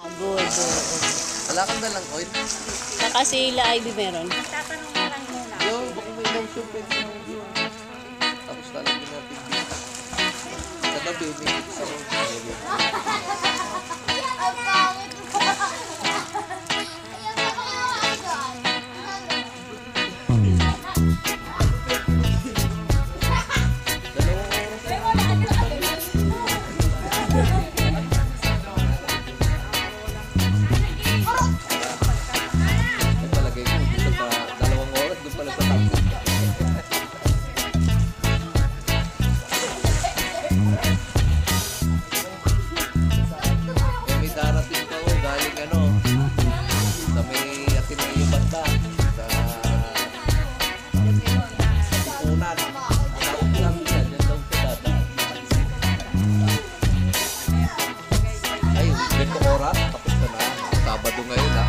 Good. Wala kang dalang oil? Saka si La Ivy meron. Tatanong na lang muna. Yung, baka may lotion, pwede mo yun. Tapos lalagyan natin dito. Sa gabi, may isa mo. Palagay ko, dito pa 2 oras, doon pala sa taxi. May darating pa galing sa may Ateneo banda, sa Ipunan. Tapos lang yan, yan daw siya dadaan. Ay, 20 oras, tapos na na. Sabado ngayon, ha?